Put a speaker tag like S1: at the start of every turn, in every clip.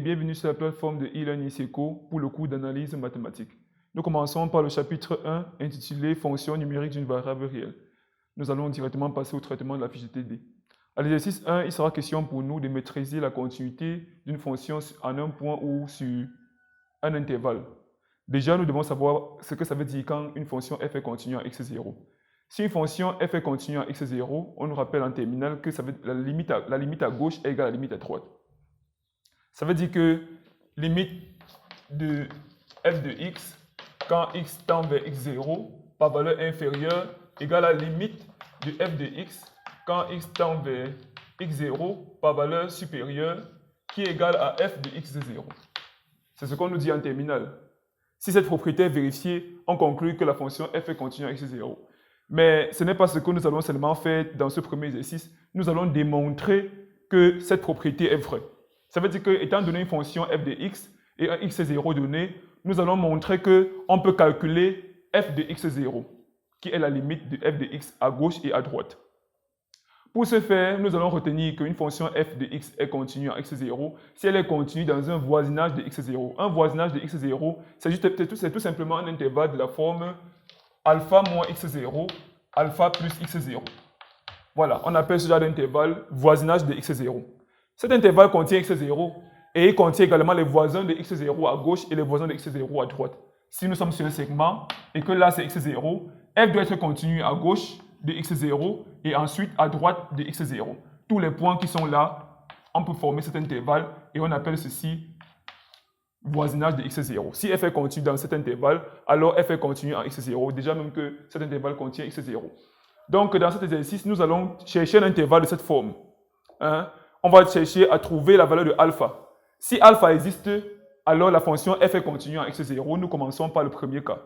S1: bienvenue sur la plateforme de e-learning Seco pour le cours d'analyse mathématique. Nous commençons par le chapitre 1 intitulé Fonction numérique d'une variable réelle. Nous allons directement passer au traitement de la fiche de TD. À l'exercice 1, il sera question pour nous de maîtriser la continuité d'une fonction en un point ou sur un intervalle. Déjà, nous devons savoir ce que ça veut dire quand une fonction f est continue à x0. Si une fonction f est continue à x0, on nous rappelle en terminale que ça veut, la limite à gauche est égale à la limite à droite. Ça veut dire que limite de f de x quand x tend vers x0 par valeur inférieure égale à la limite de f de x quand x tend vers x0 par valeur supérieure qui est égale à f de x0. C'est ce qu'on nous dit en terminale. Si cette propriété est vérifiée, on conclut que la fonction f est continue à x0. Mais ce n'est pas ce que nous allons seulement faire dans ce premier exercice. Nous allons démontrer que cette propriété est vraie. Ça veut dire que, étant donné une fonction f de x et un x0 donné, nous allons montrer qu'on peut calculer f de x0, qui est la limite de f de x à gauche et à droite. Pour ce faire, nous allons retenir qu'une fonction f de x est continue à x0 si elle est continue dans un voisinage de x0. Un voisinage de x0, c'est tout simplement un intervalle de la forme alpha moins x0, alpha plus x0. Voilà, on appelle ce genre d'intervalle voisinage de x0. Cet intervalle contient x0 et il contient également les voisins de x0 à gauche et les voisins de x0 à droite. Si nous sommes sur un segment et que là c'est x0, f doit être continue à gauche de x0 et ensuite à droite de x0. Tous les points qui sont là, on peut former cet intervalle et on appelle ceci voisinage de x0. Si f est continue dans cet intervalle, alors f est continue à x0, déjà même que cet intervalle contient x0. Donc dans cet exercice, nous allons chercher un intervalle de cette forme. On va chercher à trouver la valeur de alpha. Si alpha existe, alors la fonction f est continue à x0. Nous commençons par le premier cas.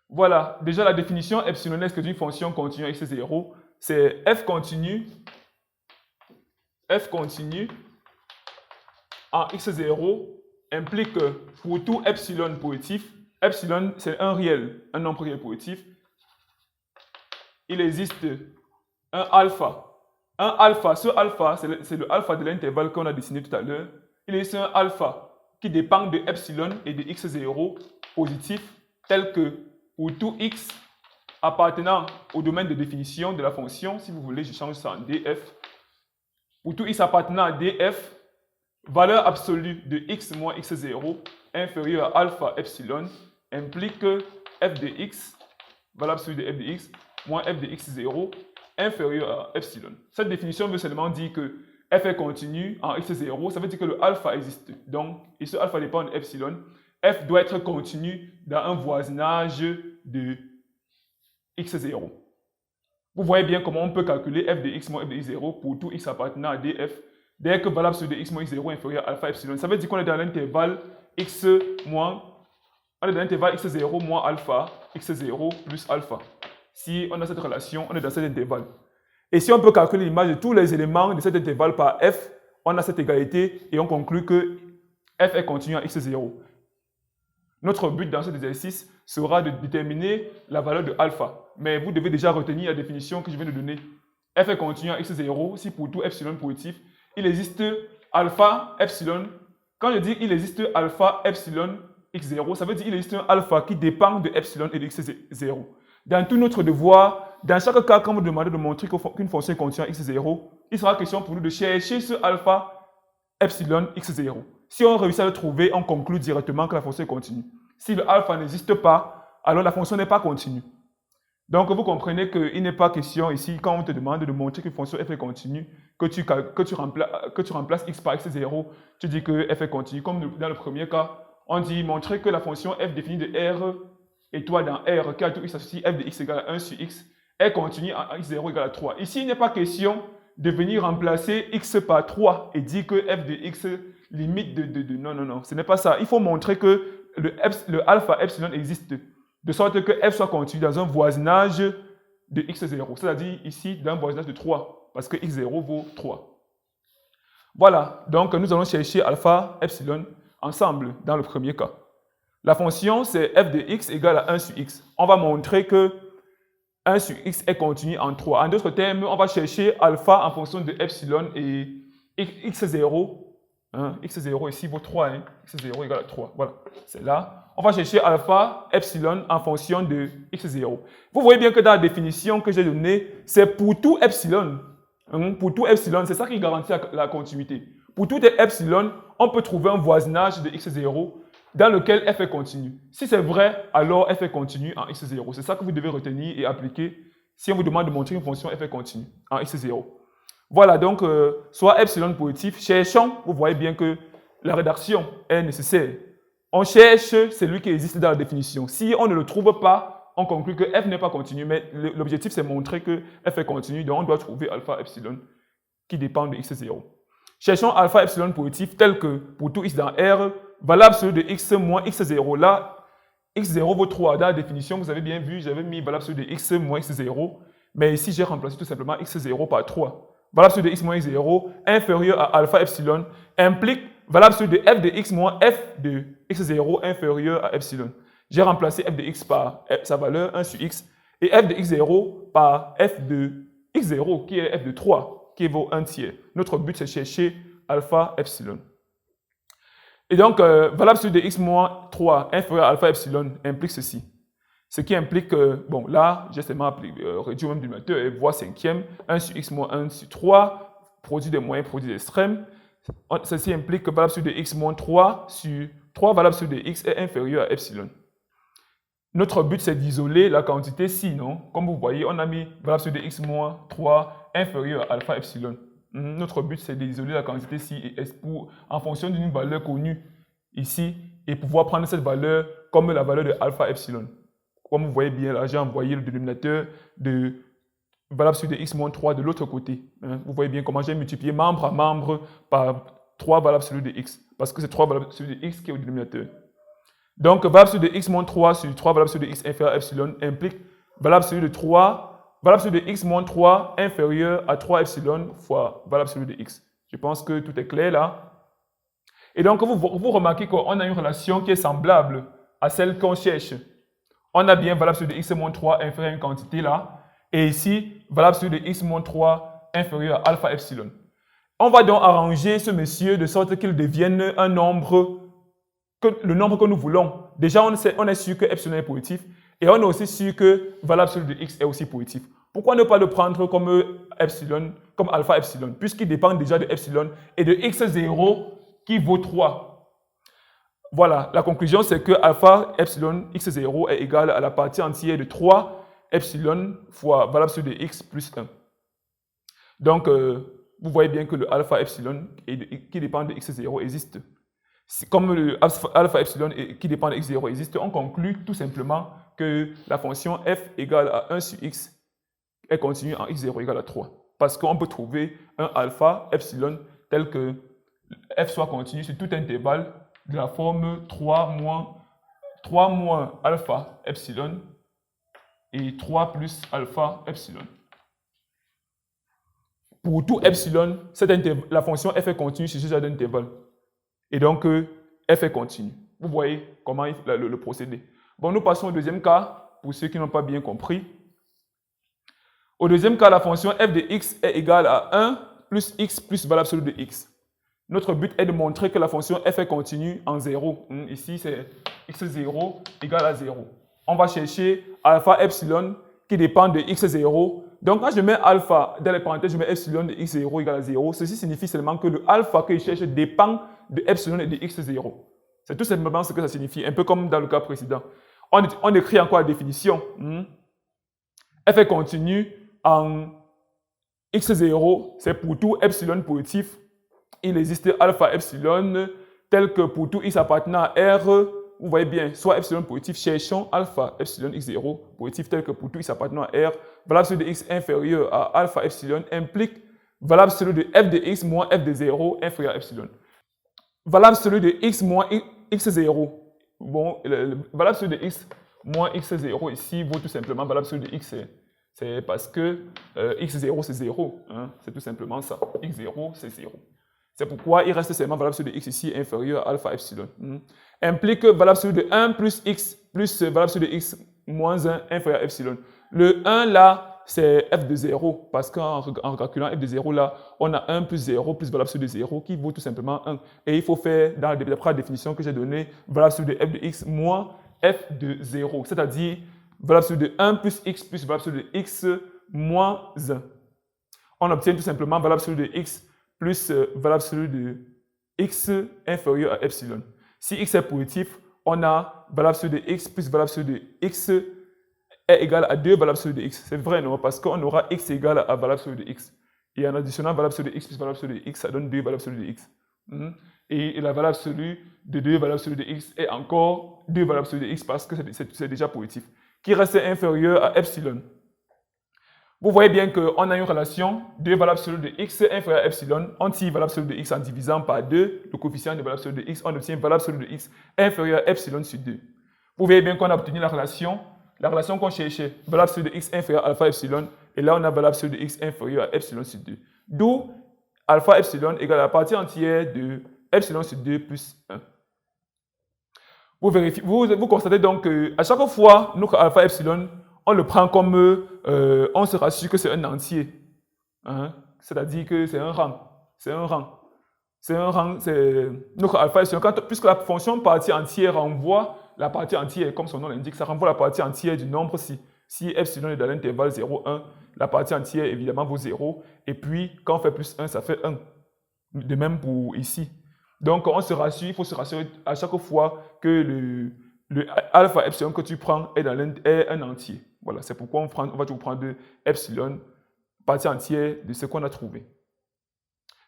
S1: Voilà, déjà la définition epsilonesque d'une fonction continue à x0, c'est f continue en x0 implique que pour tout epsilon positif, epsilon c'est un réel, un nombre réel positif, il existe un alpha. Un alpha, ce alpha, c'est le alpha de l'intervalle qu'on a dessiné tout à l'heure. Il existe un alpha qui dépend de epsilon et de x0 positif, tel que pour tout x appartenant au domaine de définition de la fonction, si vous voulez, je change ça en df. Pour tout x appartenant à df, valeur absolue de x moins x0 inférieure à alpha epsilon implique que f de x, valeur absolue de f de x, moins f de x0 inférieur à epsilon. Cette définition veut seulement dire que f est continue en x0, ça veut dire que le alpha existe. Donc, et ce alpha dépend de epsilon, f doit être continu dans un voisinage de x0. Vous voyez bien comment on peut calculer f de x moins f de x0 pour tout x appartenant à df dès que valeur absolue de x moins x0 inférieur à alpha epsilon. Ça veut dire qu'on est dans l'intervalle x moins, on est dans l'intervalle x0 moins alpha, x0 plus alpha. Si on a cette relation, on est dans cet intervalle. Et si on peut calculer l'image de tous les éléments de cet intervalle par f, on a cette égalité et on conclut que f est continu à x0. Notre but dans cet exercice sera de déterminer la valeur de alpha. Mais vous devez déjà retenir la définition que je viens de donner. F est continu à x0 si pour tout epsilon positif, il existe alpha epsilon. Quand je dis il existe alpha epsilon x0, ça veut dire qu'il existe un alpha qui dépend de epsilon et de x0. Dans tout notre devoir, dans chaque cas, quand vous demandez de montrer qu'une fonction est continue à x0, il sera question pour nous de chercher ce alpha epsilon x0. Si on réussit à le trouver, on conclut directement que la fonction est continue. Si le alpha n'existe pas, alors la fonction n'est pas continue. Donc vous comprenez qu'il n'est pas question ici, quand on te demande de montrer qu'une fonction f est continue, que tu remplaces x par x0, tu dis que f est continue. Comme dans le premier cas, on dit montrer que la fonction f définie de R et toi dans R, qui a tout x associé, f de x égale à 1 sur x, est continue à x0 égale à 3. Ici, il n'est pas question de venir remplacer x par 3 et dire que f de x limite de non, ce n'est pas ça. Il faut montrer que le alpha epsilon existe, de sorte que f soit continue dans un voisinage de x0, c'est-à-dire ici dans un voisinage de 3, parce que x0 vaut 3. Voilà, donc nous allons chercher alpha epsilon ensemble dans le premier cas. La fonction, c'est f de x égale à 1 sur x. On va montrer que 1 sur x est continu en 3. En d'autres termes, on va chercher alpha en fonction de epsilon et x0. Hein, x0 ici vaut 3. Hein, x0 égale à 3. Voilà, c'est là. On va chercher alpha, epsilon en fonction de x0. Vous voyez bien que dans la définition que j'ai donnée, c'est pour tout epsilon. Hein, pour tout epsilon, c'est ça qui garantit la continuité. Pour tout epsilon, on peut trouver un voisinage de x0 dans lequel f est continu. Si c'est vrai, alors f est continu en x0. C'est ça que vous devez retenir et appliquer si on vous demande de montrer une fonction f est continue en x0. Voilà, donc, soit epsilon positif, cherchons, vous voyez bien que la rédaction est nécessaire. On cherche celui qui existe dans la définition. Si on ne le trouve pas, on conclut que f n'est pas continu, mais l'objectif c'est montrer que f est continu, donc on doit trouver alpha epsilon qui dépend de x0. Cherchons alpha epsilon positif tel que pour tout x dans R, valable celui de x moins x0. Là, x0 vaut 3. Dans la définition, vous avez bien vu, j'avais mis valable celui de x moins x0, mais ici j'ai remplacé tout simplement x0 par 3. Valable celui de x moins x0 inférieur à alpha epsilon implique valable celui de f de x moins f de x0 inférieur à epsilon. J'ai remplacé f de x par sa valeur 1 sur x et f de x0 par f de x0 qui est f de 3 qui vaut 1 tiers. Notre but c'est chercher alpha epsilon. Et donc, valable celui de x moins 3 inférieur à alpha epsilon implique ceci. Ce qui implique que, bon, là, j'ai seulement réduit au même dénominateur et voie cinquième, 1 sur x moins 1 sur 3, produit des moyens, produit des extrêmes. Ceci implique que valable celui de x moins 3 sur 3 valable celui de x est inférieur à epsilon. Notre but, c'est d'isoler la quantité ci, non? Comme vous voyez, on a mis valable celui de x moins 3 inférieur à alpha epsilon. Notre but, c'est d'isoler la quantité ci et s en fonction d'une valeur connue ici et pouvoir prendre cette valeur comme la valeur de alpha epsilon. Comme vous voyez bien, là, j'ai envoyé le dénominateur de valable celui de x moins 3 de l'autre côté. Hein. Vous voyez bien comment j'ai multiplié membre à membre par 3 valable celui de x, parce que c'est 3 valable celui de x qui est au dénominateur. Donc, valable celui de x moins 3 sur 3 valable celui de x inférieur à epsilon implique valable celui de 3, valable celui de x moins 3 inférieur à 3 epsilon fois valable celui de x. Je pense que tout est clair là. Et donc, vous remarquez qu'on a une relation qui est semblable à celle qu'on cherche. On a bien valable celui de x moins 3 inférieur à une quantité là. Et ici, valable celui de x moins 3 inférieur à alpha epsilon. On va donc arranger ce monsieur de sorte qu'il devienne un nombre, le nombre que nous voulons. Déjà, on est sûr que epsilon est positif. Et on est aussi sûr que valable celui de x est aussi positif. Pourquoi ne pas le prendre comme epsilon, comme alpha epsilon, puisqu'il dépend déjà de epsilon et de x0 qui vaut 3. Voilà, la conclusion c'est que alpha epsilon x0 est égal à la partie entière de 3 epsilon fois valable celui de x plus 1. Donc, vous voyez bien que le alpha epsilon qui dépend de x0 existe. Comme le alpha epsilon qui dépend de x0 existe, on conclut tout simplement que la fonction f égale à 1 sur x est continue en x0 égale à 3. Parce qu'on peut trouver un alpha epsilon tel que f soit continu sur tout intervalle de la forme 3 moins alpha epsilon et 3 plus alpha epsilon. Pour tout epsilon, la fonction f est continue sur ce genre d'intervalle. Et donc, f est continu. Vous voyez comment le procédé. Bon, nous passons au deuxième cas, pour ceux qui n'ont pas bien compris. Au deuxième cas, la fonction f de x est égale à 1 plus x plus valable celui de x. Notre but est de montrer que la fonction f est continue en 0. Ici, c'est x0 égale à 0. On va chercher alpha epsilon qui dépend de x0. Donc, quand je mets alpha dans les parenthèses, je mets epsilon de x0 égale à 0. Ceci signifie seulement que le alpha que je cherche dépend de epsilon et de x0. C'est tout simplement ce que ça signifie, un peu comme dans le cas précédent. On écrit encore la définition. F est continue en x0, c'est pour tout epsilon positif. Il existe alpha epsilon tel que pour tout x appartenant à R, vous voyez bien, soit epsilon positif, cherchons alpha epsilon x0 positif tel que pour tout x appartenant à R, valable celui de x inférieur à alpha epsilon implique valable celui de f de x moins f de 0 inférieur à epsilon. Valable celui de x moins x0. Bon, valable celui de x moins x0 ici vaut tout simplement valable celui de x. C'est parce que x0 c'est 0. Hein, c'est tout simplement ça. x0 c'est 0. C'est pourquoi il reste seulement valable celui de x ici inférieur à alpha epsilon. Implique valable celui de 1 plus x plus valable celui de x moins 1 inférieur à epsilon. Le 1 là, c'est f de 0, parce qu'en calculant f de 0 là, on a 1 plus 0 plus valable absolue de 0 qui vaut tout simplement 1. Et il faut faire, d'après la définition que j'ai donnée, valable absolue de f de x moins f de 0, c'est-à-dire valable absolue de 1 plus valable absolue de x moins 1. On obtient tout simplement valable absolue de x plus valable absolue de x inférieur à epsilon. Si x est positif, on a valable absolue de x plus valable absolue de x est égal à 2 valable absolue de x. C'est vrai, non? Parce qu'on aura x égal à valable absolue de x. Et en additionnant valable absolue de x plus valable absolue de x, ça donne 2 valable absolue de x. Et la valable absolue de 2 valable absolue de x est encore 2 valable absolue de x parce que c'est déjà positif, qui reste inférieur à epsilon. Vous voyez bien qu'on a une relation 2 valable absolue de x inférieur à epsilon. On tire valable absolue de x en divisant par 2 le coefficient de valable absolue de x. On obtient valable absolue de x inférieur à epsilon sur 2. Vous voyez bien qu'on a obtenu la relation qu'on cherchait, valable absolue de x inférieur à alpha epsilon. Et là, on a valable absolue de x inférieur à epsilon sur 2. D'où alpha epsilon égale à la partie entière de epsilon sur 2 plus 1. Vous constatez donc qu'à chaque fois, notre alpha epsilon, on le prend comme, on se rassure que c'est un entier. Hein? C'est-à-dire que c'est un rang. C'est un rang. C'est un rang, c'est notre alpha epsilon. Puisque la fonction partie entière renvoie la partie entière, comme son nom l'indique, ça renvoie la partie entière du nombre si. Si epsilon est dans l'intervalle 0, 1, la partie entière évidemment vaut 0. Et puis, quand on fait plus 1, ça fait 1. De même pour ici. Donc, on se rassure, il faut se rassurer à chaque fois que le alpha epsilon que tu prends est un entier. Voilà, c'est pourquoi on va toujours prendre epsilon, partie entière de ce qu'on a trouvé.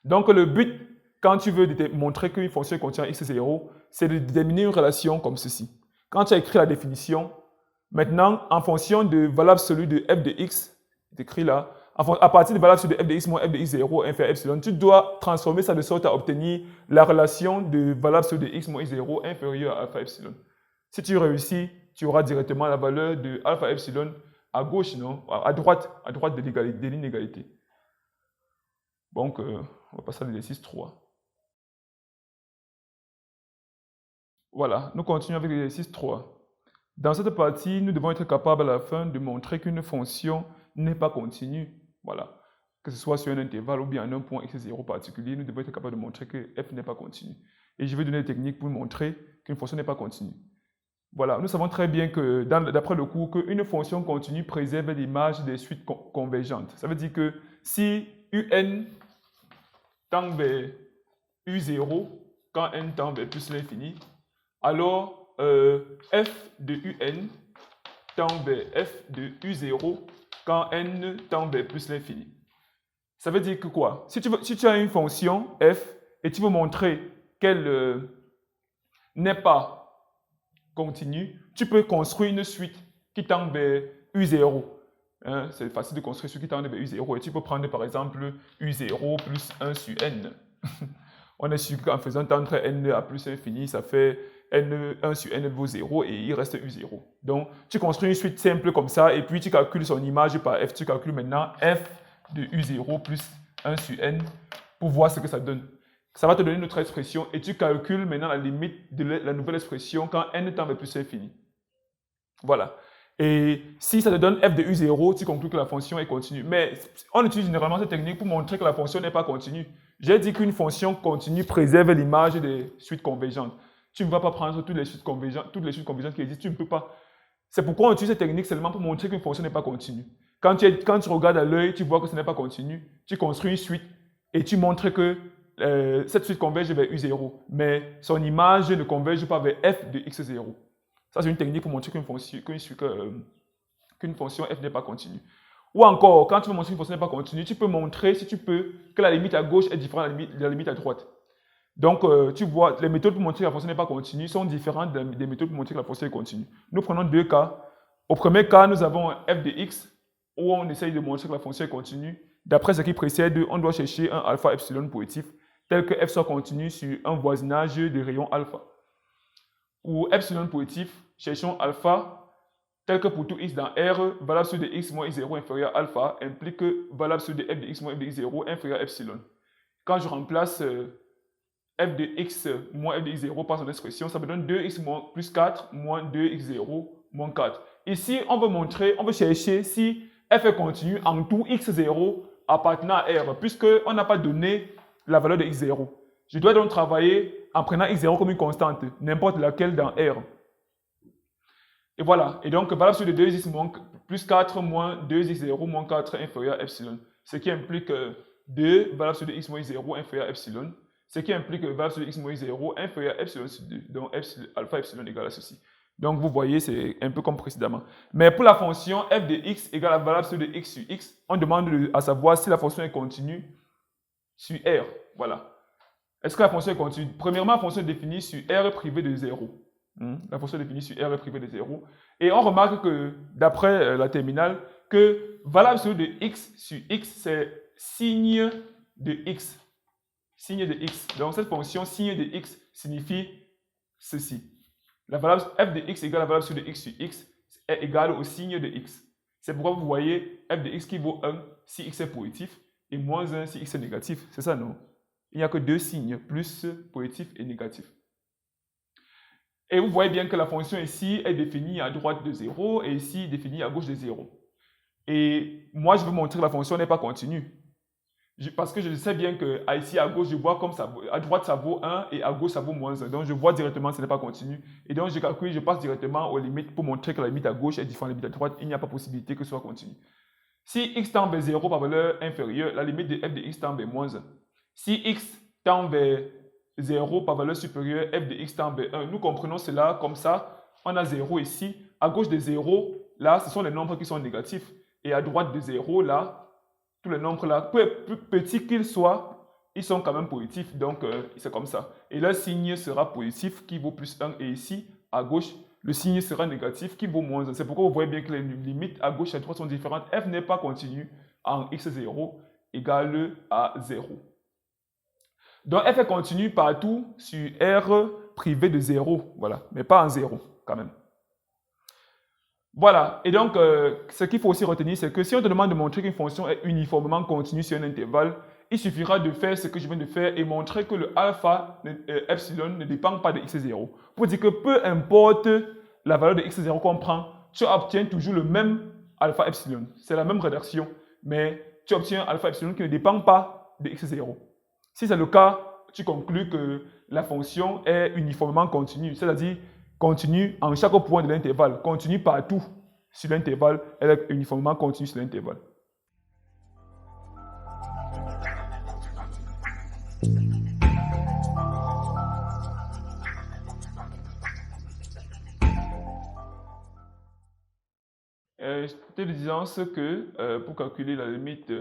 S1: Donc, le but, quand tu veux montrer qu'une fonction contient x0, c'est de déterminer une relation comme ceci. Quand tu as écrit la définition, maintenant, en fonction de valable absolue de f de x, écrit là, à partir de valable absolue de f de x moins f de x0 inférieur à epsilon, tu dois transformer ça de sorte à obtenir la relation de valable absolue de x moins x0 inférieure à alpha epsilon. Si tu réussis, tu auras directement la valeur de alpha epsilon à gauche, non? À droite de ligne d'égalité. Donc, on va passer à l'exercice 3. Voilà, nous continuons avec l'exercice 3. Dans cette partie, nous devons être capables à la fin de montrer qu'une fonction n'est pas continue. Voilà. Que ce soit sur un intervalle ou bien un point x0 particulier, nous devons être capables de montrer que f n'est pas continu. Et je vais donner des techniques pour montrer qu'une fonction n'est pas continue. Voilà, nous savons très bien que, d'après le cours, qu'une fonction continue préserve l'image des suites convergentes. Ça veut dire que si un tend vers u0, quand n tend vers plus l'infini, alors f de un tend vers f de u0 quand n tend vers plus l'infini. Ça veut dire que quoi? Si tu as une fonction f et tu veux montrer qu'elle n'est pas continue, tu peux construire une suite qui tend vers u0. Hein, c'est facile de construire une suite qui tend vers u0 et tu peux prendre par exemple u0 plus 1 sur n. On est sûr qu'en faisant tendre n à plus infini, ça fait 1 sur n vaut 0 et il reste u0. Donc, tu construis une suite simple comme ça et puis tu calcules son image par f. Tu calcules maintenant f de u0 plus 1 sur n pour voir ce que ça donne. Ça va te donner une autre expression et tu calcules maintenant la limite de la nouvelle expression quand n tend vers plus infini. Voilà. Et si ça te donne f de u0, tu conclus que la fonction est continue. Mais on utilise généralement cette technique pour montrer que la fonction n'est pas continue. J'ai dit qu'une fonction continue préserve l'image des suites convergentes. Tu ne vas pas prendre toutes les suites convergentes qui existent, tu ne peux pas. C'est pourquoi on utilise cette technique seulement pour montrer qu'une fonction n'est pas continue. Quand tu regardes à l'œil, tu vois que ce n'est pas continu, tu construis une suite et tu montres que cette suite converge vers u0, mais son image ne converge pas vers f de x0. Ça, c'est une technique pour montrer qu'une fonction f n'est pas continue. Ou encore, quand tu veux montrer qu'une fonction n'est pas continue, tu peux montrer, si tu peux, que la limite à gauche est différente de la limite à droite. Donc, tu vois, les méthodes pour montrer que la fonction n'est pas continue sont différentes des méthodes pour montrer que la fonction est continue. Nous prenons deux cas. Au premier cas, nous avons f de x, où on essaye de montrer que la fonction est continue. D'après ce qui précède, on doit chercher un alpha epsilon positif, tel que f soit continu sur un voisinage de rayon alpha. Pour epsilon positif, cherchons alpha, tel que pour tout x dans R, valable absolue de x moins x0 inférieur à alpha implique que valable absolue de f de x moins f de x0 inférieur à epsilon. Quand je remplace f de x moins f de x0 par son expression, ça me donne 2x plus 4 moins 2x0 moins 4. Ici, on veut chercher si f est continu en tout x0 appartenant à R, puisqu'on n'a pas donné la valeur de x0. Je dois donc travailler en prenant x0 comme une constante, n'importe laquelle dans R. Et voilà. Et donc, valable sur le 2x moins plus 4 moins 2x0 moins 4 inférieur à epsilon. Ce qui implique 2 valable sur le x moins 0 inférieur à epsilon. Ce qui implique valable sur le x moins 0 inférieur à epsilon sur 2. Donc, alpha epsilon égale à ceci. Donc, vous voyez, c'est un peu comme précédemment. Mais pour la fonction f de x égale à valable sur de x sur x, on demande à savoir si la fonction est continue sur R. Voilà. Est-ce que la fonction est continue? Premièrement, la fonction est définie sur R privé de 0. La fonction est définie sur R privé de 0. Et on remarque que, d'après la terminale, que valable sur de x sur x, c'est signe de x. Signe de x. Donc, cette fonction signe de x signifie ceci. La valable f de x égale à la valable sur de x sur x est égale au signe de x. C'est pourquoi vous voyez f de x qui vaut 1 si x est positif et moins 1 si x est négatif. C'est ça, non? Il n'y a que deux signes, plus positif et négatif. Et vous voyez bien que la fonction ici est définie à droite de 0 et ici définie à gauche de 0. Et moi, je veux montrer que la fonction n'est pas continue. Parce que je sais bien que ici à gauche, je vois comme ça, à droite ça vaut 1 et à gauche ça vaut moins 1. Donc je vois directement que ce n'est pas continu. Et donc je calcule, je passe directement aux limites pour montrer que la limite à gauche est différente de la limite à droite. Il n'y a pas possibilité que ce soit continu. Si x tend vers 0 par valeur inférieure, la limite de f de x tend vers moins 1. Si x tend vers 0 par valeur supérieure, f de x tend vers 1. Nous comprenons cela comme ça. On a 0 ici. À gauche de 0, là, ce sont les nombres qui sont négatifs. Et à droite de 0, là, tous les nombres là, plus petits qu'ils soient, ils sont quand même positifs. Donc, c'est comme ça. Et le signe sera positif qui vaut plus 1. Et ici, à gauche, le signe sera négatif qui vaut moins 1. C'est pourquoi vous voyez bien que les limites à gauche et à droite sont différentes. F n'est pas continue en x0 égale à 0. Donc, f est continue partout sur R privé de 0. Voilà. Mais pas en 0 quand même. Voilà, et donc ce qu'il faut aussi retenir, c'est que si on te demande de montrer qu'une fonction est uniformément continue sur un intervalle, il suffira de faire ce que je viens de faire et montrer que le alpha epsilon ne dépend pas de x0. Pour dire que peu importe la valeur de x0 qu'on prend, tu obtiens toujours le même alpha epsilon. C'est la même rédaction, mais tu obtiens alpha epsilon qui ne dépend pas de x0. Si c'est le cas, tu conclus que la fonction est uniformément continue, c'est-à-dire continue en chaque point de l'intervalle, continue partout sur l'intervalle, elle est uniformément continue sur l'intervalle. Je te disant ce que pour calculer la limite,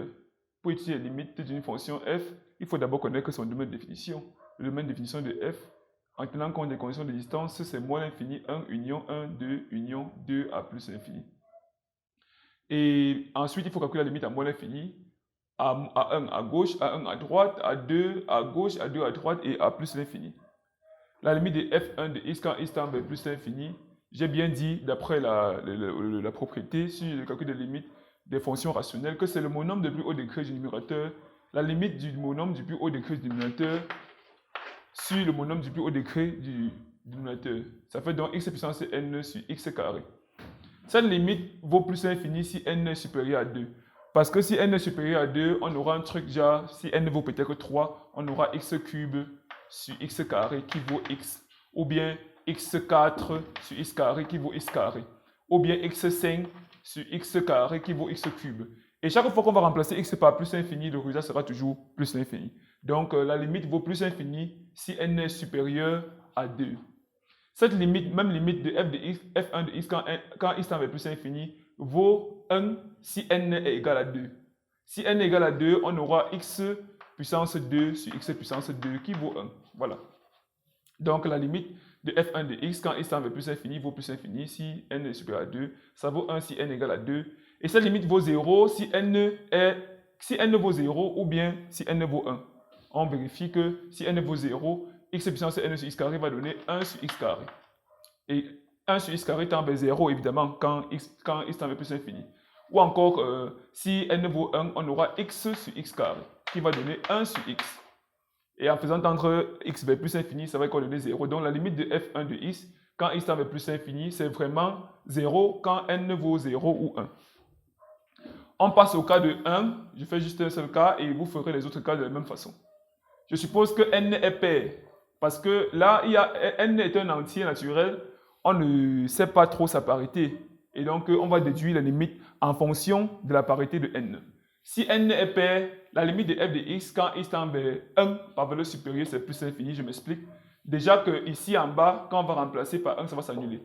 S1: pour étudier la limite d'une fonction f, il faut d'abord connaître son domaine de définition. Le domaine de définition de f, en tenant compte des conditions de distance, c'est moins l'infini 1, union 1, 2, union 2 à plus l'infini. Et ensuite, il faut calculer la limite à moins l'infini, à 1 à gauche, à 1 à droite, à 2 à gauche, à 2 à droite et à plus l'infini. La limite de f1 de x quand x tend vers plus l'infini, j'ai bien dit, d'après la propriété sur le calcul des limites des fonctions rationnelles, que c'est le monombre de plus haut degré du numérateur, la limite du monombre du plus haut degré du dénominateur sur le monombre du plus haut degré du dénominateur. Ça fait donc x puissance n sur x carré. Cette limite vaut plus l'infini si n est supérieur à 2. Parce que si n est supérieur à 2, on aura un truc genre, si n vaut peut-être 3, on aura x cube sur x carré qui vaut x. Ou bien x4 sur x carré qui vaut x carré. Ou bien x5 sur x carré qui vaut x cube. Et chaque fois qu'on va remplacer x par plus l'infini, le résultat sera toujours plus l'infini. Donc la limite vaut plus l'infini si n est supérieur à 2. Cette limite, même limite de f de x, f1 de x quand x tend vers plus l'infini, vaut 1 si n est égal à 2. Si n est égal à 2, on aura x puissance 2 sur x puissance 2 qui vaut 1. Voilà. Donc la limite de f1 de x quand x tend vers plus infini vaut plus infini si n est supérieur à 2. Ça vaut 1 si n est égal à 2. Et cette limite vaut 0 si n vaut 0 ou bien si n vaut 1. On vérifie que si n vaut 0, x puissance n sur x carré va donner 1 sur x carré. Et 1 sur x carré tend vers 0 évidemment quand x tend vers plus infini. Ou encore, si n vaut 1, on aura x sur x carré qui va donner 1 sur x. Et en faisant tendre x vers plus infini, ça va donner 0. Donc la limite de f1 de x quand x tend vers plus infini, c'est vraiment 0 quand n vaut 0 ou 1. On passe au cas de 1, je fais juste un seul cas et vous ferez les autres cas de la même façon. Je suppose que n est pair, parce que là, n est un entier naturel, on ne sait pas trop sa parité. Et donc, on va déduire la limite en fonction de la parité de n. Si n est pair, la limite de f de x, quand x tend vers 1 par valeur supérieure, c'est plus infini, je m'explique. Déjà que ici en bas, quand on va remplacer par 1, ça va s'annuler.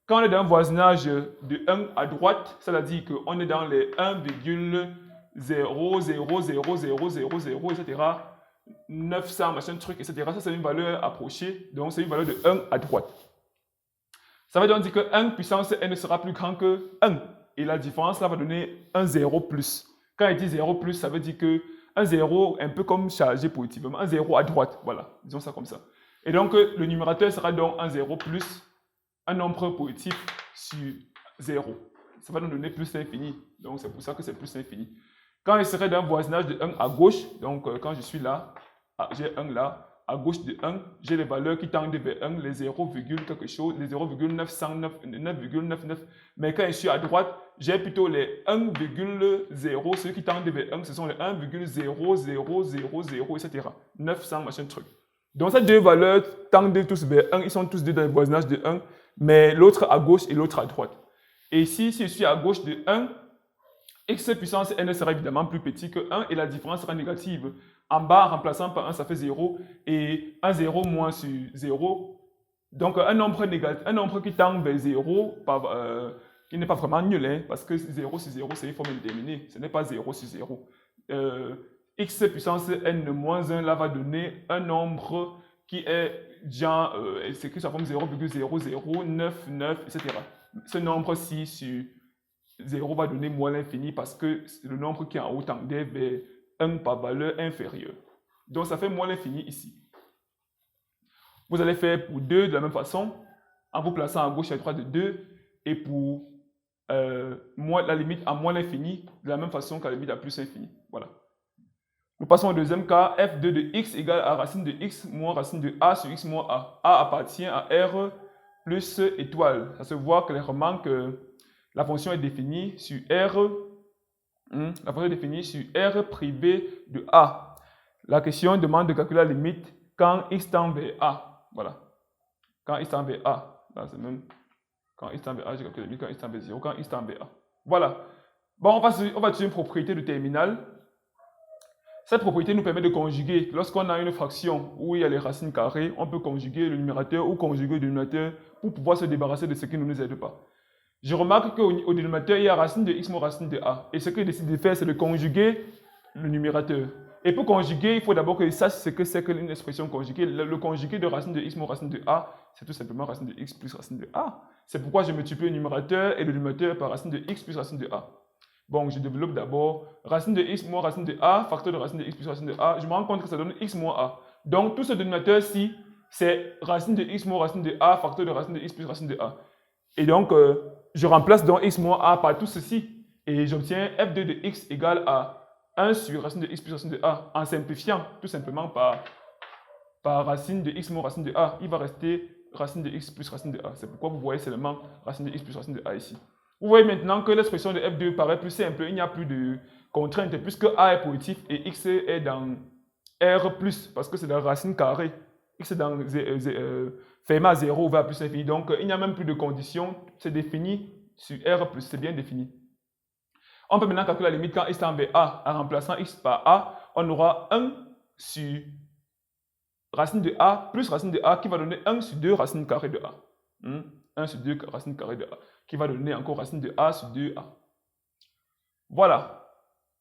S1: Quand on est dans un voisinage de 1 à droite, ça veut dire qu'on est dans les 1,0000000, etc. 900, machin truc, etc. Ça, c'est une valeur approchée, donc c'est une valeur de 1 à droite. Ça veut donc dire que 1 puissance n sera plus grand que 1. Et la différence, là, va donner un 0 plus. Quand il dit 0 plus, ça veut dire que un 0, un peu comme chargé positivement, un 0 à droite, voilà, disons ça comme ça. Et donc, le numérateur sera donc un 0 plus un nombre positif sur 0. Ça va nous donner plus infini. Donc, c'est pour ça que c'est plus infini. Quand il serait d'un voisinage de 1 à gauche, donc quand je suis là, j'ai 1 là, à gauche de 1, j'ai les valeurs qui tendent vers 1, les 0, quelque chose, les 0,999. Mais quand je suis à droite, j'ai plutôt les 1,0, ceux qui tendent vers 1, ce sont les 1,0000, etc. 900, machin truc. Donc, ces deux valeurs tendent tous vers 1, ils sont tous deux dans le voisinage de 1, mais l'autre à gauche et l'autre à droite. Et ici, si je suis à gauche de 1, x puissance n sera évidemment plus petit que 1 et la différence sera négative. En bas, en remplaçant par 1, ça fait 0 et un 0 moins sur 0. Donc, un nombre qui tend vers 0, qui n'est pas vraiment nul, hein, parce que 0 sur 0, c'est une forme indéterminée. Ce n'est pas 0 sur 0. X puissance n moins 1, là, va donner un nombre qui est déjà, c'est écrit sous la forme 0,0099, etc. Ce nombre-ci sur 0 va donner moins l'infini parce que c'est le nombre qui est en haut tendait vers 1 par valeur inférieure. Donc, ça fait moins l'infini ici. Vous allez faire pour 2 de la même façon, en vous plaçant à gauche et à droite de 2, et pour la limite à moins l'infini, de la même façon qu'à la limite à plus infini. Voilà. Nous passons au deuxième cas, f2 de x égale à racine de x moins racine de a sur x moins a. A appartient à R plus étoile. Ça se voit clairement que la fonction est définie sur R, la fonction est définie sur R privé de A. La question demande de calculer la limite quand x tend vers A. Voilà. Quand x tend vers A. Là, c'est même quand x tend vers A, j'ai calculé la limite quand x tend vers 0, quand x tend vers A. Voilà. Bon, on va utiliser une propriété de terminal. Cette propriété nous permet de conjuguer. Lorsqu'on a une fraction où il y a les racines carrées, on peut conjuguer le numérateur ou conjuguer le dénominateur pour pouvoir se débarrasser de ce qui ne nous aide pas. Je remarque qu'au dénominateur, il y a racine de x moins racine de a. Et ce que je décide de faire, c'est de conjuguer le numérateur. Et pour conjuguer, il faut d'abord que je sache ce que c'est qu'une expression conjuguée. Le conjugué de racine de x moins racine de a, c'est tout simplement racine de x plus racine de a. C'est pourquoi je multiplie le numérateur et le dénominateur par racine de x plus racine de a. Bon, je développe d'abord racine de x moins racine de a, facteur de racine de x plus racine de a. Je me rends compte que ça donne x moins a. Donc, tout ce dénominateur-ci, c'est racine de x moins racine de a, facteur de racine de x plus racine de a. Et donc, je remplace donc x moins a par tout ceci. Et j'obtiens f2 de x égale à 1 sur racine de x plus racine de a, en simplifiant tout simplement par racine de x moins racine de a. Il va rester racine de x plus racine de a. C'est pourquoi vous voyez seulement racine de x plus racine de a ici. Vous voyez maintenant que l'expression de f2 paraît plus simple. Il n'y a plus de contrainte puisque a est positif et x est dans R+, parce que c'est la racine carrée. X est dans fermé à 0 ouvert à plus infini. Donc, il n'y a même plus de condition. C'est défini sur R+, c'est bien défini. On peut maintenant calculer la limite quand x tend vers a. En remplaçant x par a, on aura 1 sur racine de a plus racine de a qui va donner 1 sur 2 racine carrée de a. 1 sur 2 racine carrée de a, qui va donner encore racine de a sur 2a. Voilà.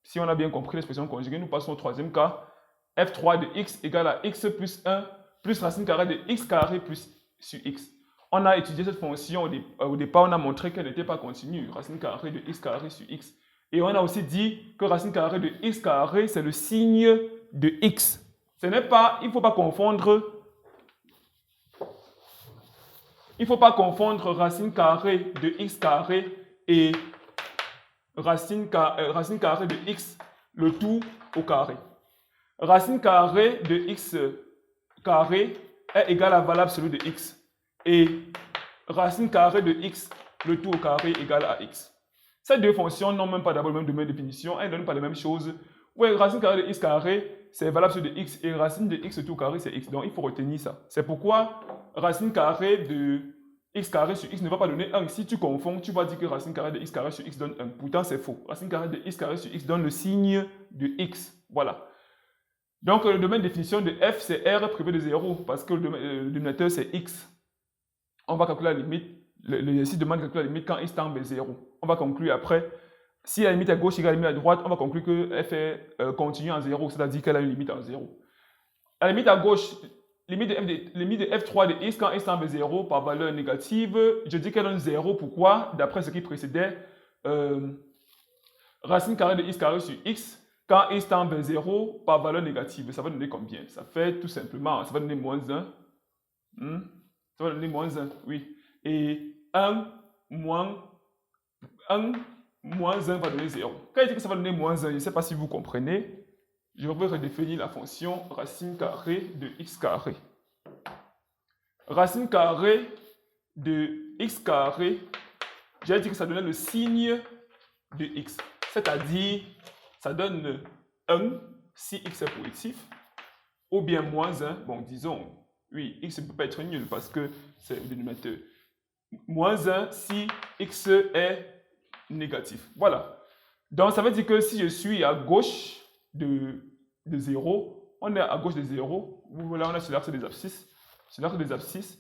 S1: Si on a bien compris l'expression conjuguée, nous passons au troisième cas. f3 de x égale à x plus 1 plus racine carrée de x carré plus sur x. On a étudié cette fonction au départ, on a montré qu'elle n'était pas continue. Racine carrée de x carré sur x. Et on a aussi dit que racine carrée de x carré, c'est le signe de x. Ce n'est pas, il ne faut pas confondre racine carrée de x carré et racine carrée de x, le tout au carré. Racine carrée de x carré est égale à valable absolue de x. Et racine carrée de x, le tout au carré égale à x. Ces deux fonctions n'ont même pas d'abord le même domaine de définition, elles ne donnent pas les mêmes choses. Oui, racine carrée de x carré, c'est valable sur de x, et racine de x tout au carré, c'est x. Donc, il faut retenir ça. C'est pourquoi racine carrée de x carré sur x ne va pas donner 1. Si tu confonds, tu vas dire que racine carrée de x carré sur x donne 1. Pourtant, c'est faux. Racine carrée de x carré sur x donne le signe de x. Voilà. Donc, le domaine de définition de f, c'est r privé de 0, parce que le dénominateur, c'est x. On va calculer la limite. L'exercice demande de calculer la limite quand x tend vers 0. On va conclure après. Si la limite à gauche égale la limite à droite, on va conclure que f est continue en 0, c'est-à-dire qu'elle a une limite en 0. La limite à gauche, limite de f3 de x quand x tend vers 0 par valeur négative, je dis qu'elle donne 0. Pourquoi? D'après ce qui précédait, racine carrée de x carré sur x, quand x tend vers 0 par valeur négative, ça va donner combien? Ça fait tout simplement, ça va donner moins 1. Ça va donner moins 1, oui. Et 1 moins 1 va donner 0. Quand il dit que ça va donner moins 1, je ne sais pas si vous comprenez, je vais redéfinir la fonction racine carrée de x carré. Racine carrée de x carré, j'ai dit que ça donnait le signe de x. C'est-à-dire, ça donne 1 si x est positif, ou bien moins 1, bon disons, oui, x ne peut pas être nul parce que c'est le dénominateur. Moins 1 si x est négatif. Voilà. Donc, ça veut dire que si je suis à gauche de 0, on est à gauche de 0. Voilà, on est sur l'axe des abscisses. Sur l'axe des abscisses,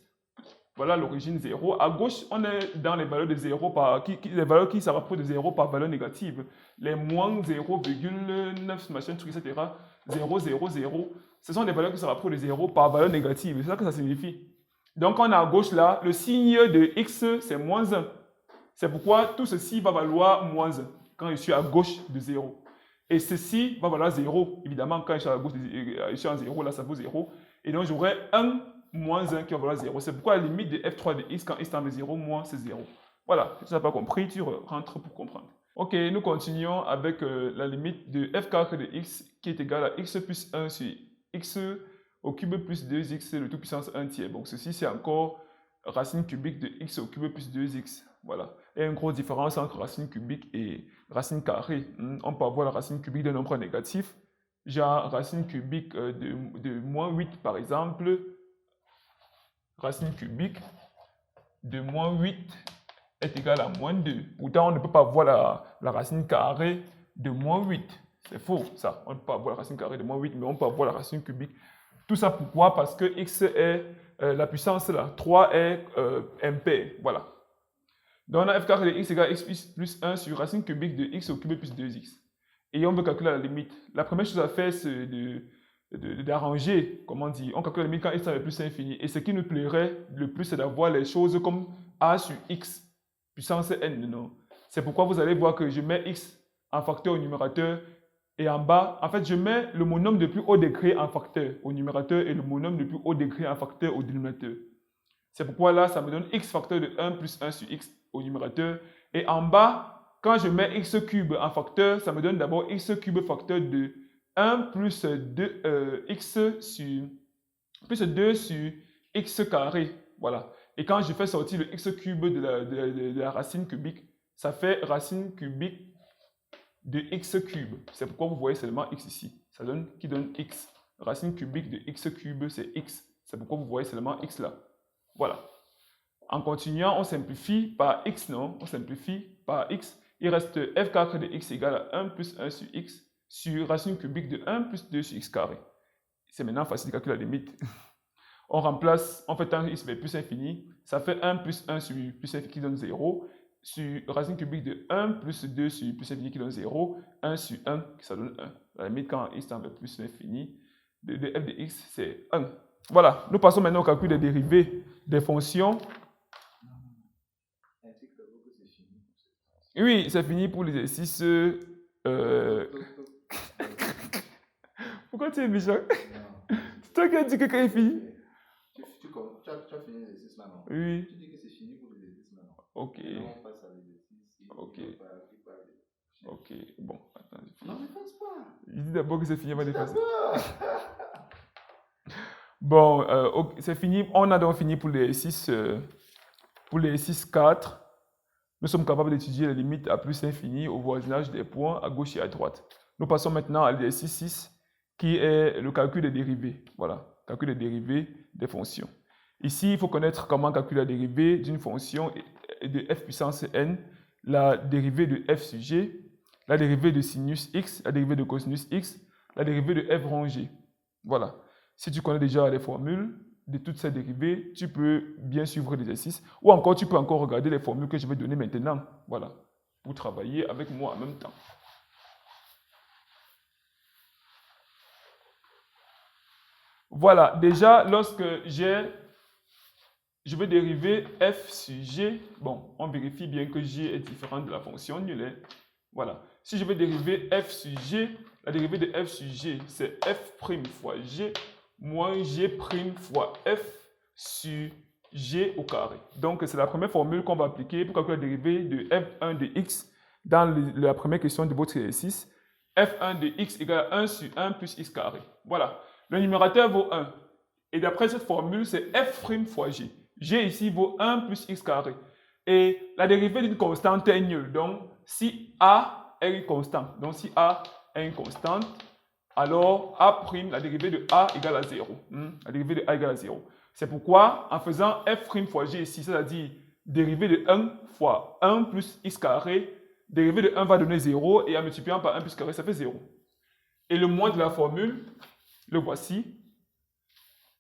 S1: voilà l'origine 0. À gauche, on est dans les valeurs de 0, les valeurs qui se rapprochent de 0 par valeur négative. Les moins 0,9, machin, truc, etc. 0, 0, 0. Ce sont des valeurs qui se rapprochent de 0 par valeur négative. C'est ça que ça signifie. Donc, on est à gauche là. Le signe de x, c'est moins 1. C'est pourquoi tout ceci va valoir moins 1 quand je suis à gauche de 0. Et ceci va valoir 0. Évidemment, quand je suis à gauche je suis en 0, là, ça vaut 0. Et donc, j'aurai 1 moins 1 qui va valoir 0. C'est pourquoi la limite de f3 de x, quand x tend vers 0, moins, c'est 0. Voilà, si tu n'as pas compris, tu rentres pour comprendre. Ok, nous continuons avec la limite de f carré de x qui est égale à x plus 1 sur x au cube plus 2x, le tout puissance 1 tiers. Donc, ceci, c'est encore racine cubique de x au cube plus 2x. Voilà. Il y a une grosse différence entre racine cubique et racine carrée. On peut avoir la racine cubique d'un nombre négatif, genre racine cubique de moins 8 par exemple. Racine cubique de moins 8 est égale à moins 2. Pourtant, on ne peut pas avoir la racine carrée de moins 8. C'est faux, ça. On ne peut pas avoir la racine carrée de moins 8, mais on peut avoir la racine cubique. Tout ça pourquoi? Parce que x est la puissance là, 3 est impair. Voilà. Donc, on a f carré de x égale x plus 1 sur racine cubique de x au cube plus 2x. Et on veut calculer la limite. La première chose à faire, c'est d'arranger, comment dire, on calcule la limite quand x est plus infini. Et ce qui nous plairait le plus, c'est d'avoir les choses comme a sur x, puissance n. Non? C'est pourquoi vous allez voir que je mets x en facteur au numérateur et en bas, en fait, je mets le monome de plus haut degré en facteur au numérateur et le monome de plus haut degré en facteur au dénominateur. C'est pourquoi là, ça me donne x facteur de 1 plus 1 sur x au numérateur. Et en bas, quand je mets x cube en facteur, ça me donne d'abord x cube facteur de 1 plus 2, x sur, plus 2 sur x carré. Voilà. Et quand je fais sortir le x cube de la racine cubique, ça fait racine cubique de x cube. C'est pourquoi vous voyez seulement x ici. Ça donne, qui donne x. Racine cubique de x cube, c'est x. C'est pourquoi vous voyez seulement x là. Voilà. En continuant, on simplifie par x, non? On simplifie par x. Il reste f carré de x égale à 1 plus 1 sur x sur racine cubique de 1 plus 2 sur x carré. C'est maintenant facile de calculer la limite. On remplace, on fait tant x vers plus infini. Ça fait 1 plus 1 sur plus infini qui donne 0. Sur racine cubique de 1 plus 2 sur plus infini qui donne 0. 1 sur 1, ça donne 1. La limite quand x tend vers plus infini de f de x, c'est 1. Voilà, nous passons maintenant au calcul des dérivés des fonctions. Oui, c'est fini pour l'exercice. Pourquoi tu es méchant? C'est toi qui as dit que quand il est fini.
S2: Tu as fini l'exercice maintenant.
S1: Oui.
S2: Tu dis que c'est fini pour l'exercice maintenant.
S1: Ok.
S2: On passe à l'exercice.
S1: Ok. Ok, bon, attends.
S2: Non, ne pense pas.
S1: Il dit d'abord que c'est fini avant d'effacer. Bon, c'est fini. On a donc fini pour l'exercice Pour l'exercice 4, nous sommes capables d'étudier les limites à plus infini au voisinage des points à gauche et à droite. Nous passons maintenant à l'exercice 6, qui est le calcul des dérivées. Voilà, calcul des dérivées des fonctions. Ici, il faut connaître comment calculer la dérivée d'une fonction de f puissance n, la dérivée de f sur g, la dérivée de sinus x, la dérivée de cosinus x, la dérivée de f rond g. Voilà. Si tu connais déjà les formules de toutes ces dérivées, tu peux bien suivre l'exercice. Ou encore, tu peux encore regarder les formules que je vais donner maintenant. Voilà. Pour travailler avec moi en même temps. Voilà. Déjà, lorsque je vais dériver f sur g. Bon, on vérifie bien que g est différent de la fonction nulle. Voilà. Si je veux dériver f sur g, la dérivée de f sur g, c'est f' fois g moins g' fois f sur g au carré. Donc, c'est la première formule qu'on va appliquer pour calculer la dérivée de f1 de x dans la première question de votre exercice. f1 de x égale 1 sur 1 plus x carré. Voilà. Le numérateur vaut 1. Et d'après cette formule, c'est f' fois g. G ici vaut 1 plus x carré. Et la dérivée d'une constante est nulle. Donc, si a est une constante, donc si a est une constante, alors a', la dérivée de a égale à 0. La dérivée de a égale à 0. C'est pourquoi, en faisant f' fois g ici, c'est-à-dire dérivée de 1 fois 1 plus x carré, dérivée de 1 va donner 0, et en multipliant par 1 plus carré, ça fait 0. Et le moins de la formule, le voici.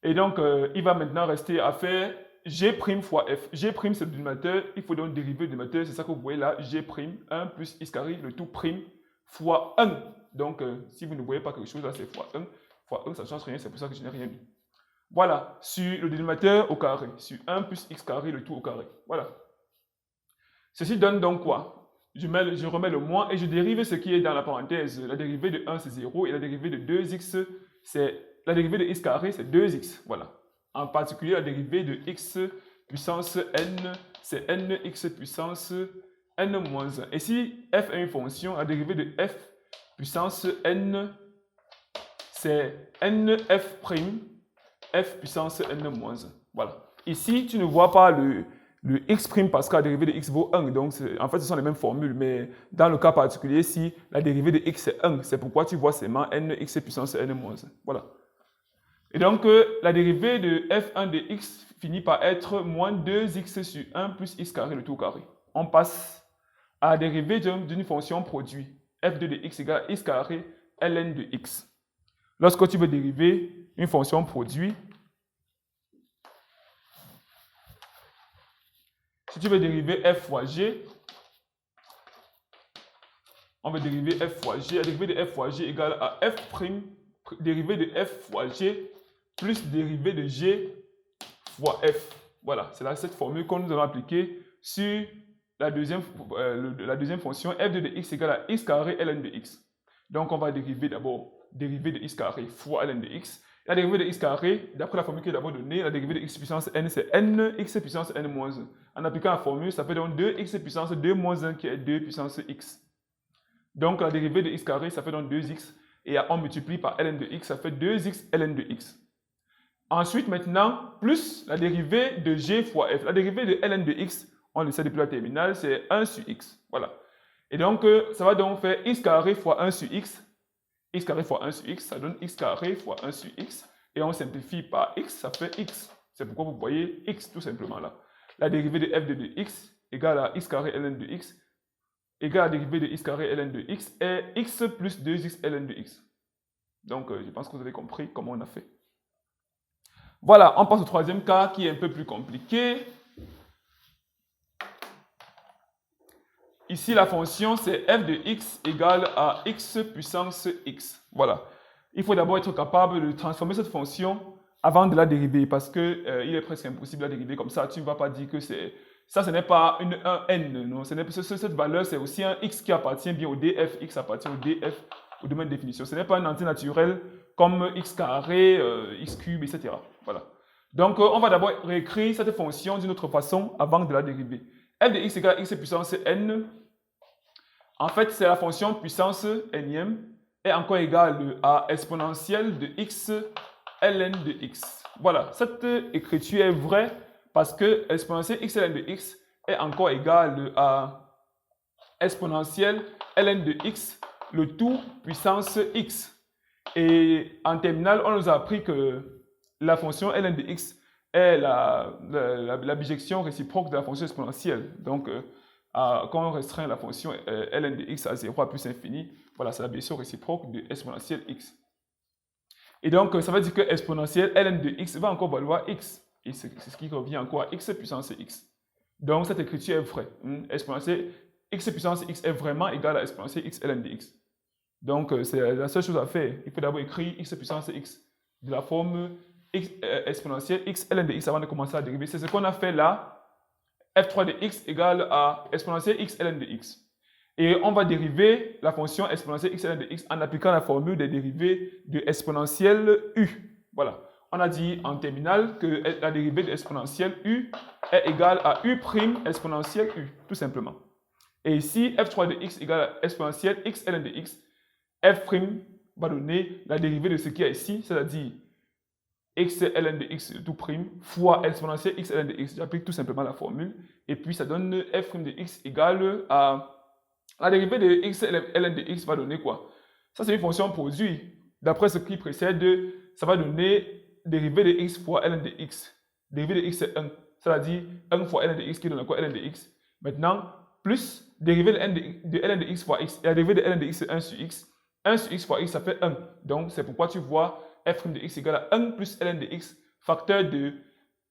S1: Et donc, il va maintenant rester à faire g' fois f. G' c'est le dénominateur, il faut donc dériver le dénominateur, c'est ça que vous voyez là, g', 1 plus x carré, le tout prime, fois 1. Donc, si vous ne voyez pas quelque chose là, c'est fois 1. Fois 1, ça ne change rien, c'est pour ça que je n'ai rien mis. Voilà, sur le dénominateur au carré, sur 1 plus x carré, le tout au carré. Voilà. Ceci donne donc quoi? Je remets le moins et je dérive ce qui est dans la parenthèse. La dérivée de 1, c'est 0, et la dérivée de 2x, c'est... La dérivée de x carré, c'est 2x. Voilà. En particulier, la dérivée de x puissance n, c'est nx puissance n moins 1. Et si f est une fonction, la dérivée de f puissance n, c'est nf', f puissance n moins 1. Voilà. Ici, tu ne vois pas le x' parce que la dérivée de x vaut 1. Donc, en fait, ce sont les mêmes formules. Mais dans le cas particulier, si la dérivée de x est 1, c'est pourquoi tu vois seulement nx puissance n moins 1. Voilà. Et donc, la dérivée de f1 de x finit par être moins 2x sur 1 plus x carré, le tout carré. On passe à la dérivée d'une fonction produit. f2 de x égale x carré ln de x. Lorsque tu veux dériver une fonction produit, si tu veux dériver f fois g, on va dériver f fois g. La dérivée de f fois g égale à f', dérivée de f fois g, plus dérivée de g fois f. Voilà, c'est là cette formule qu'on nous allons appliquer sur la deuxième fonction f2 de x égale à x carré ln de x. Donc, on va dériver d'abord dérivée de x carré fois ln de x. La dérivée de x carré, d'après la formule qui est d'abord donnée, la dérivée de x puissance n, c'est nx puissance n moins 1. En appliquant la formule, ça fait donc 2x puissance 2 moins 1 qui est 2 puissance x. Donc, la dérivée de x carré, ça fait donc 2x. Et on multiplie par ln de x, ça fait 2x ln de x. Ensuite, maintenant, plus la dérivée de g fois f. La dérivée de ln de x, on le sait depuis la terminale, c'est 1 sur x. Voilà. Et donc, ça va donc faire x carré fois 1 sur x. X carré fois 1 sur x, ça donne x carré fois 1 sur x. Et on simplifie par x, ça fait x. C'est pourquoi vous voyez x tout simplement là. La dérivée de f de x égale à x carré ln de x égale à la dérivée de x carré ln de x est x plus 2x ln de x. Donc, je pense que vous avez compris comment on a fait. Voilà, on passe au troisième cas qui est un peu plus compliqué. Ici, la fonction, c'est f de x égale à x puissance x. Voilà. Il faut d'abord être capable de transformer cette fonction avant de la dériver parce qu'il est presque impossible de la dériver comme ça. Tu ne vas pas dire que c'est... Ça, ce n'est pas un n. Non? Cette valeur, c'est aussi un x qui appartient bien au df. X appartient au df, au domaine de définition. Ce n'est pas un entier naturel comme x carré, x cube, etc. Voilà. Donc, on va d'abord réécrire cette fonction d'une autre façon avant de la dériver. f de x égale x puissance n. En fait, c'est la fonction puissance n est encore égale à exponentielle de x ln de x. Voilà, cette écriture est vraie Parce que exponentielle x ln de x est encore égal à exponentielle ln de x, le tout puissance x. Et en terminale, on nous a appris que la fonction ln de x est la bijection réciproque de la fonction exponentielle. Donc, quand on restreint la fonction ln de x à 0 à plus infini, voilà, c'est la bijection réciproque de exponentielle x. Et donc, ça veut dire que exponentielle ln de x va encore valoir x. Et c'est ce qui revient encore à x puissance x. Donc, cette écriture est vraie. Exponentielle x puissance x est vraiment égal à exponentielle x ln de x. Donc, c'est la seule chose à faire. Il faut d'abord écrire x puissance x de la forme exponentielle x ln de x avant de commencer à dériver. C'est ce qu'on a fait là. f3 de x égale à exponentielle x ln de x. Et on va dériver la fonction exponentielle x ln de x en appliquant la formule des dérivés de exponentielle u. Voilà. On a dit en terminale que la dérivée de exponentielle u est égale à u' exponentielle u, tout simplement. Et ici, f3 de x égale à exponentielle x ln de x, f' va donner la dérivée de ce qu'il y a ici, c'est-à-dire x ln de x tout prime fois exponentielle x ln de x. J'applique tout simplement la formule. Et puis, ça donne f' de x égale à... La dérivée de x ln de x va donner quoi? Ça, c'est une fonction produit. D'après ce qui précède, ça va donner dérivée de x fois ln de x. Dérivée de x, c'est 1. C'est-à-dire 1 fois ln de x qui donne quoi? Ln de x. Maintenant, plus dérivée de ln de x fois x. Et la dérivée de ln de x, c'est 1 sur x. 1 sur x fois x, ça fait 1. Donc, c'est pourquoi tu vois f' de x égale à 1 plus ln de x, facteur de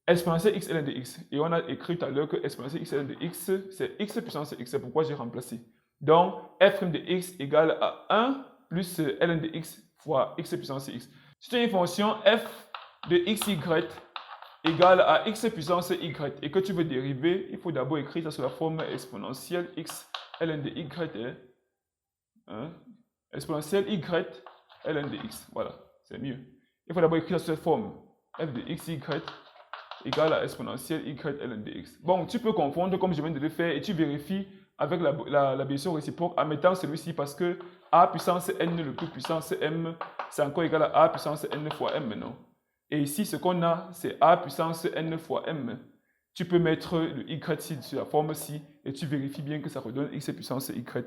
S1: exponentielle x ln de x. Et on a écrit tout à l'heure que exponentielle x ln de x, c'est x puissance x. C'est pourquoi j'ai remplacé. Donc, f' de x égale à 1 plus ln de x fois x puissance x. Si tu as une fonction f de xy égale à x puissance y et que tu veux dériver, il faut d'abord écrire ça sous la forme exponentielle x ln de y est exponentielle y ln de x. Voilà, c'est mieux. Il faut d'abord écrire ça sous cette forme f de xy égale à exponentielle y ln de x. Bon, tu peux confondre comme je viens de le faire et tu vérifies avec la bijection réciproque en mettant celui-ci parce que a puissance n le tout puissance m, c'est encore égal à a puissance n fois m, non? Et ici, ce qu'on a, c'est a puissance n fois m. Tu peux mettre le y ci sur la forme ci et tu vérifies bien que ça redonne x puissance y.